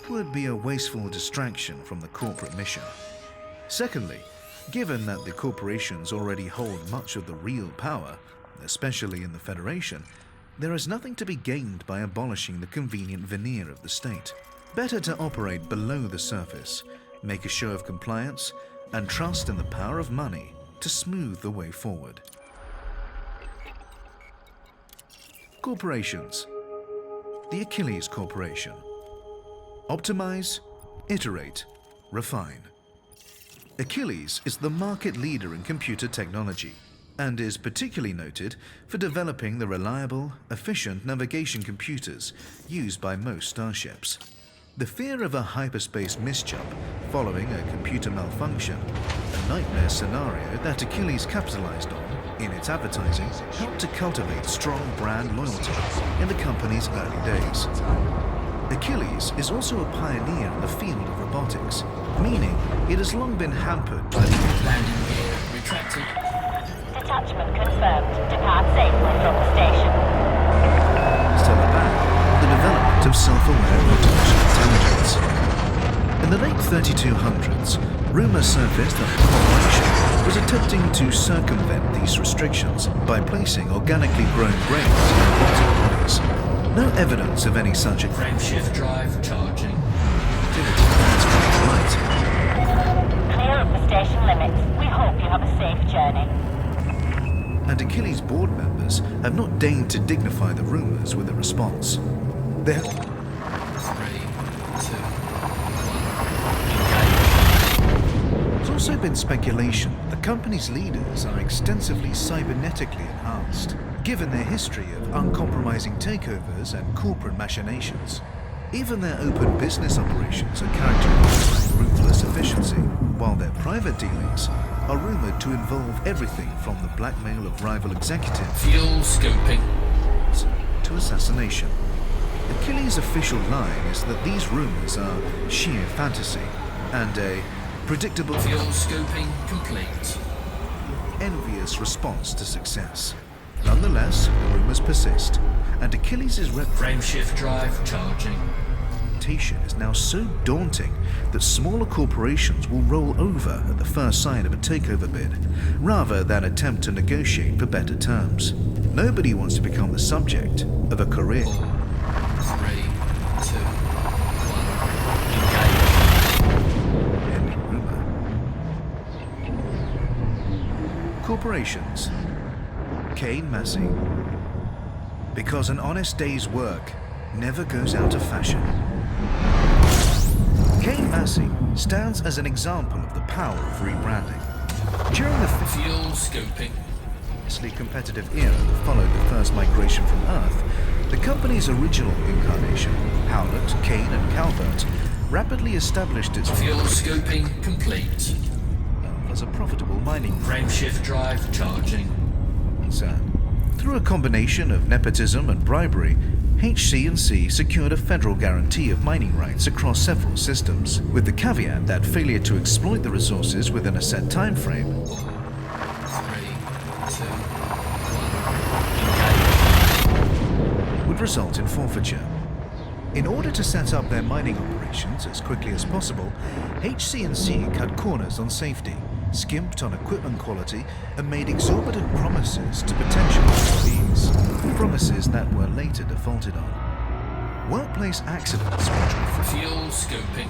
would be a wasteful distraction from the corporate mission. Secondly, given that the corporations already hold much of the real power, especially in the Federation, there is nothing to be gained by abolishing the convenient veneer of the state. Better to operate below the surface, make a show of compliance, and trust in the power of money to smooth the way forward. Corporations. The Achilles Corporation. Optimize, iterate, refine. Achilles is the market leader in computer technology and is particularly noted for developing the reliable, efficient navigation computers used by most starships. The fear of a hyperspace misjump following a computer malfunction, a nightmare scenario that Achilles capitalized on in its advertising, helped to cultivate strong brand loyalty in the company's early days. Achilles is also a pioneer in the field of robotics, meaning it has long been hampered by the landing gear retracted. Detachment confirmed. Depart safely from the station. still about the development of self-aware artificial intelligence. In the late 3200s, rumors surfaced that the corporation was attempting to circumvent these restrictions by placing organically grown brains in robotic bodies. No evidence of any such Frameshift drive charging. activity has come to light. Clear of the station limits. We hope you have a safe journey. And Achilles board members have not deigned to dignify the rumors with a response. They have 3, 2, 1. There's also been speculation the company's leaders are extensively cybernetically enhanced, given their history of uncompromising takeovers and corporate machinations. Even their open business operations are characterized by ruthless efficiency, while their private dealings are rumored to involve everything from the blackmail of rival executives Fuel scoping. to assassination. Achilles' official line is that these rumors are sheer fantasy and a predictable, Fuel scoping complete. envious response to success. Nonetheless, the rumors persist, and Achilles' Frameshift drive charging. reputation is now so daunting that smaller corporations will roll over at the first sign of a takeover bid, rather than attempt to negotiate for better terms. Nobody wants to become the subject of a career. 3, 2, 1. End rumor. Corporations. Kane Massey. Because an honest day's work never goes out of fashion. Kane Massey stands as an example of the power of rebranding. During the Fuel scoping. fiercely competitive era that followed the first migration from Earth, the company's original incarnation, Howlett, Kane and Calvert, rapidly established its Fuel scoping complete. as a profitable mining Frameshift drive charging. concern. Through a combination of nepotism and bribery, HC&C secured a federal guarantee of mining rights across several systems, with the caveat that failure to exploit the resources within a set time frame 3, 2, 1. would result in forfeiture. In order to set up their mining operations as quickly as possible, HC&C cut corners on safety, skimped on equipment quality, and made exorbitant promises to potential employees, promises that were later defaulted on. Workplace accidents Fuel scoping.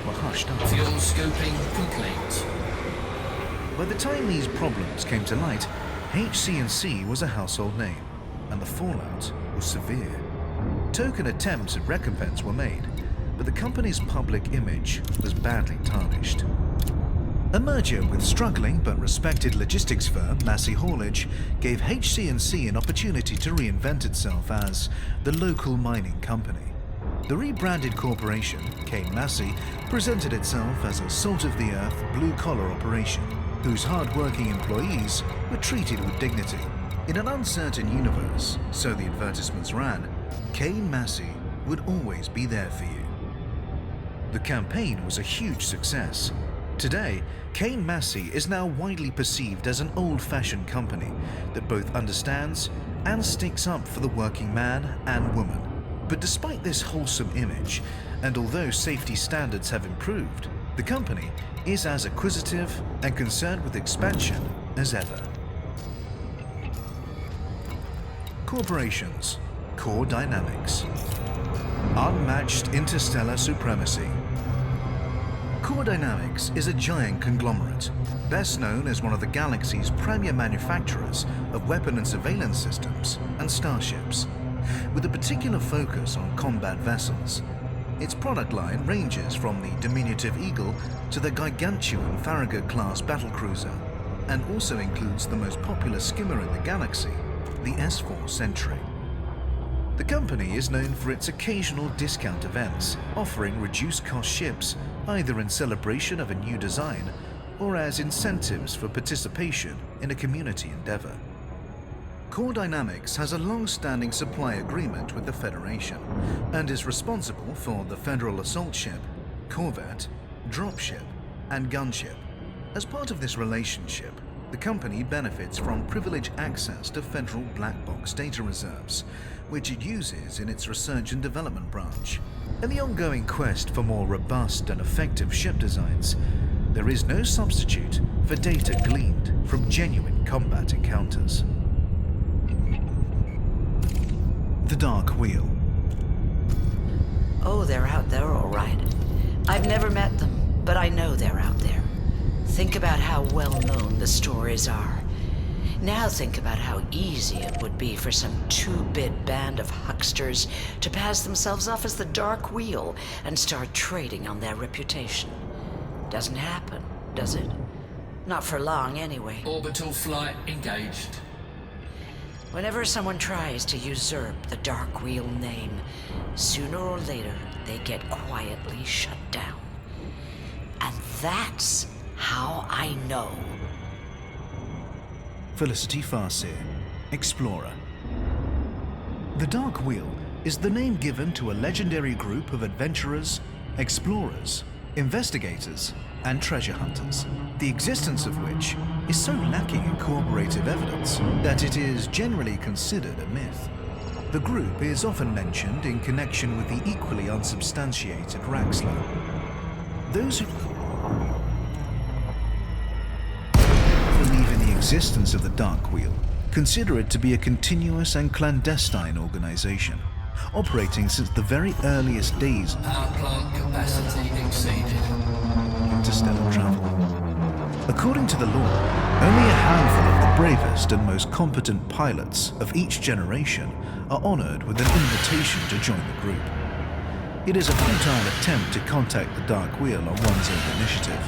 were hushed up. Fuel scoping complete. By the time these problems came to light, HC&C was a household name, and the fallout was severe. Token attempts at recompense were made, but the company's public image was badly tarnished. A merger with struggling but respected logistics firm Massey Haulage gave HC&C an opportunity to reinvent itself as the local mining company. The rebranded corporation, Kane Massey, presented itself as a salt-of-the-earth, blue-collar operation, whose hard-working employees were treated with dignity. In an uncertain universe, so the advertisements ran, Kane Massey would always be there for you. The campaign was a huge success. Today, Kane Massey is now widely perceived as an old-fashioned company that both understands and sticks up for the working man and woman. But despite this wholesome image, and although safety standards have improved, the company is as acquisitive and concerned with expansion as ever. Corporations, core dynamics, unmatched interstellar supremacy. Core Dynamics is a giant conglomerate, best known as one of the galaxy's premier manufacturers of weapon and surveillance systems and starships, with a particular focus on combat vessels. Its product line ranges from the diminutive Eagle to the gargantuan Farragut-class battlecruiser, and also includes the most popular skimmer in the galaxy, the S-4 Sentry. The company is known for its occasional discount events, offering reduced-cost ships either in celebration of a new design or as incentives for participation in a community endeavor. Core Dynamics has a long-standing supply agreement with the Federation and is responsible for the Federal Assault Ship, Corvette, Dropship, and Gunship. As part of this relationship, the company benefits from privileged access to federal black box data reserves, which it uses in its research and development branch. In the ongoing quest for more robust and effective ship designs, there is no substitute for data gleaned from genuine combat encounters. The Dark Wheel. Oh, they're out there, all right. I've never met them, but I know they're out there. Think about how well known the stories are. Now think about how easy it would be for some two-bit band of hucksters to pass themselves off as the Dark Wheel and start trading on their reputation. Doesn't happen, does it? Not for long, anyway. Orbital flight engaged. Whenever someone tries to usurp the Dark Wheel name, sooner or later they get quietly shut down. And that's how I know. Felicity Farseer, Explorer. The Dark Wheel is the name given to a legendary group of adventurers, explorers, investigators, and treasure hunters, the existence of which is so lacking in corroborative evidence that it is generally considered a myth. The group is often mentioned in connection with the equally unsubstantiated Raxler. Those who believe in the existence of the Dark Wheel consider it to be a continuous and clandestine organization, operating since the very earliest days of Power plant capacity exceeded. interstellar travel. According to the law, only a handful of the bravest and most competent pilots of each generation are honored with an invitation to join the group. It is a futile attempt to contact the Dark Wheel on one's own initiative.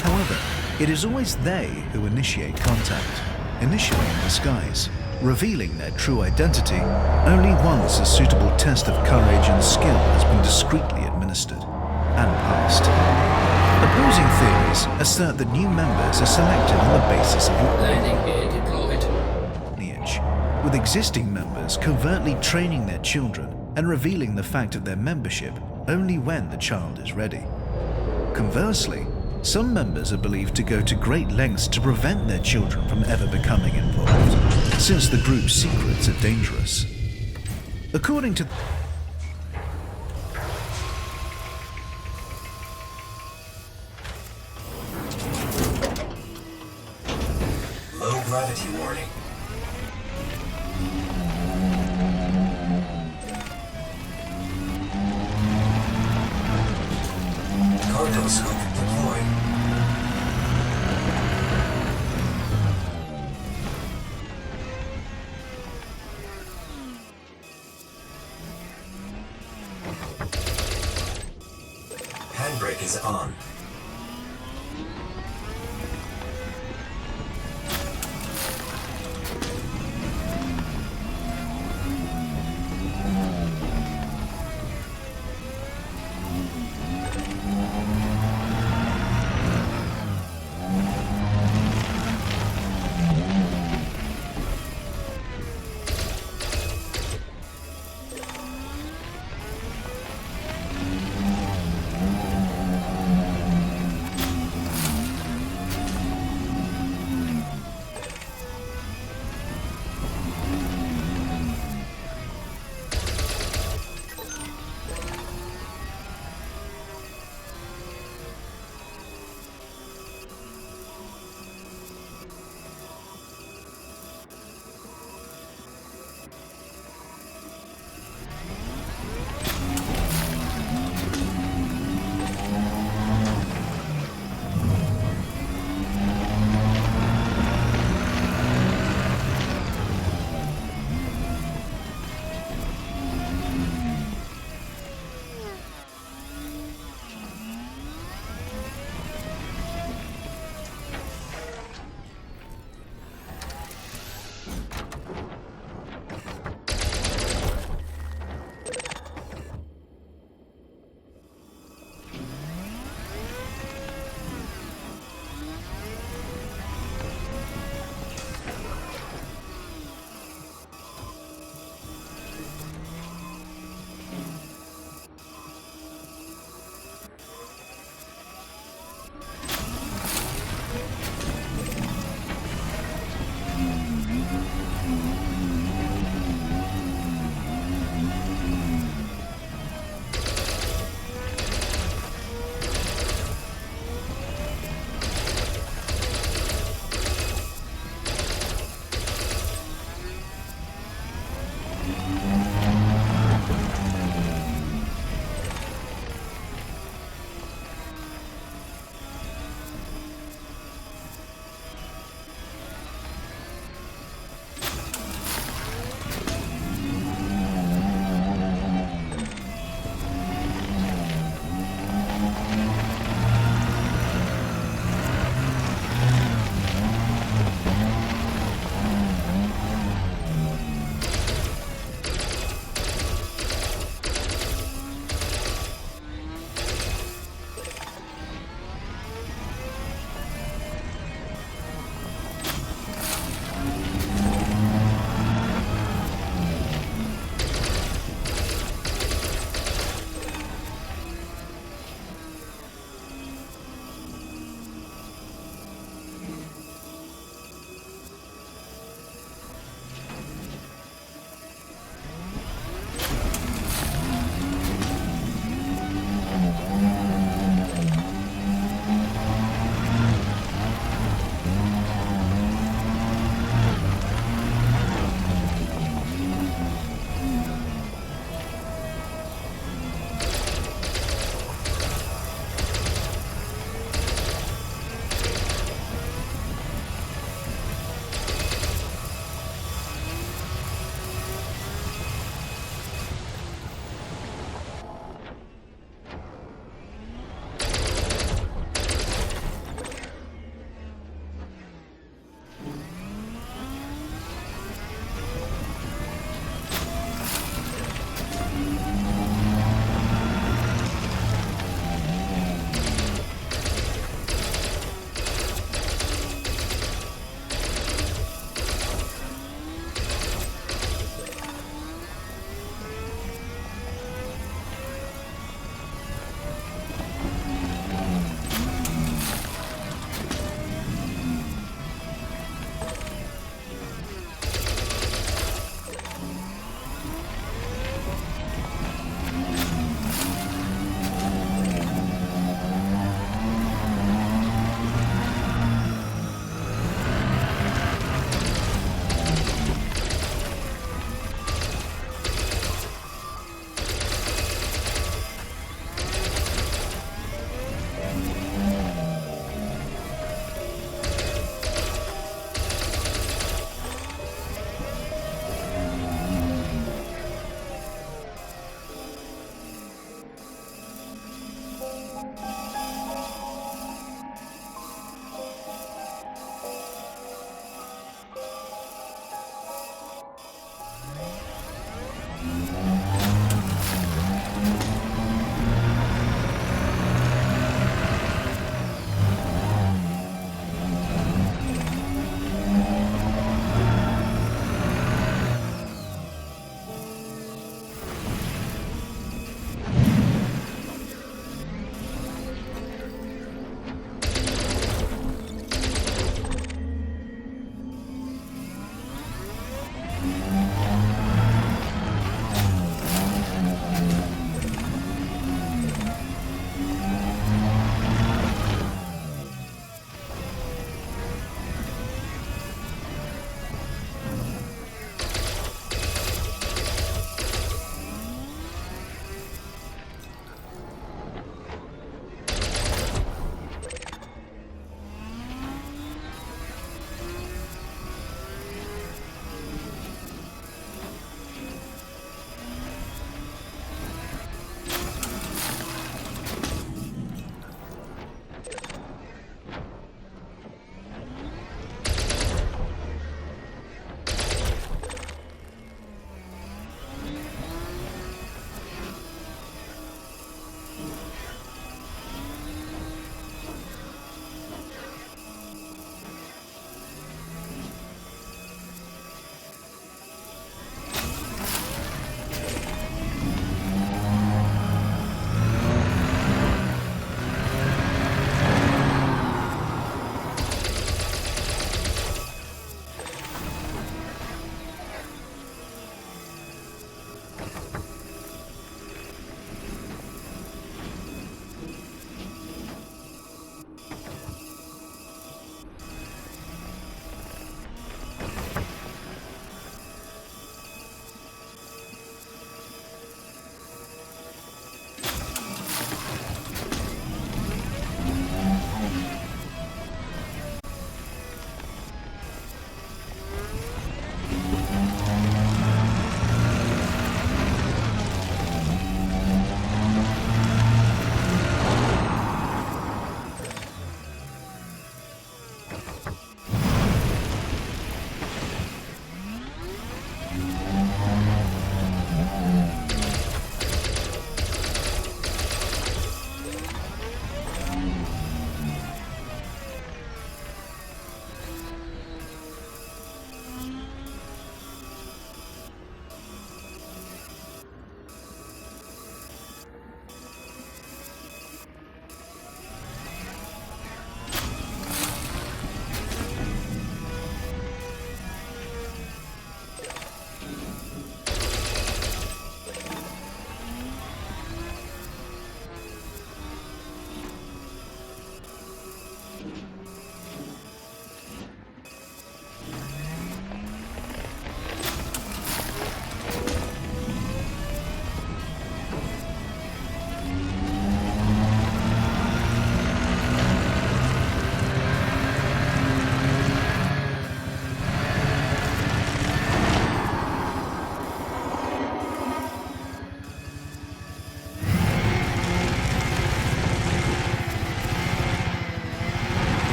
However, it is always they who initiate contact, initially in disguise, revealing their true identity only once a suitable test of courage and skill has been discreetly administered and passed. Opposing theories assert that new members are selected on the basis of Landing gear deployed. lineage, with existing members covertly training their children and revealing the fact of their membership only when the child is ready. Conversely, some members are believed to go to great lengths to prevent their children from ever becoming involved, since the group's secrets are dangerous. According to Low gravity warning. Cargo scope deployed. Handbrake is on.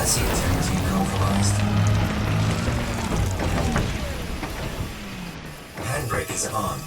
Capacity integrity compromised. Handbrake is on.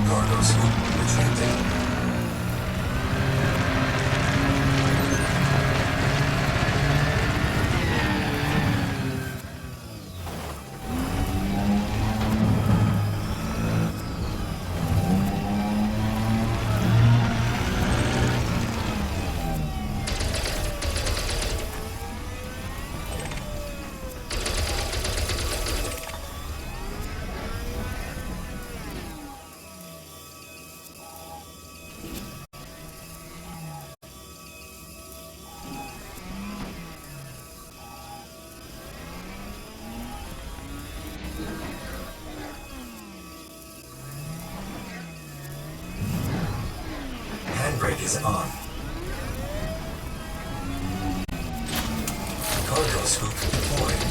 Cargo scoop retracting. Handbrake is on. Cargo scoop deployed.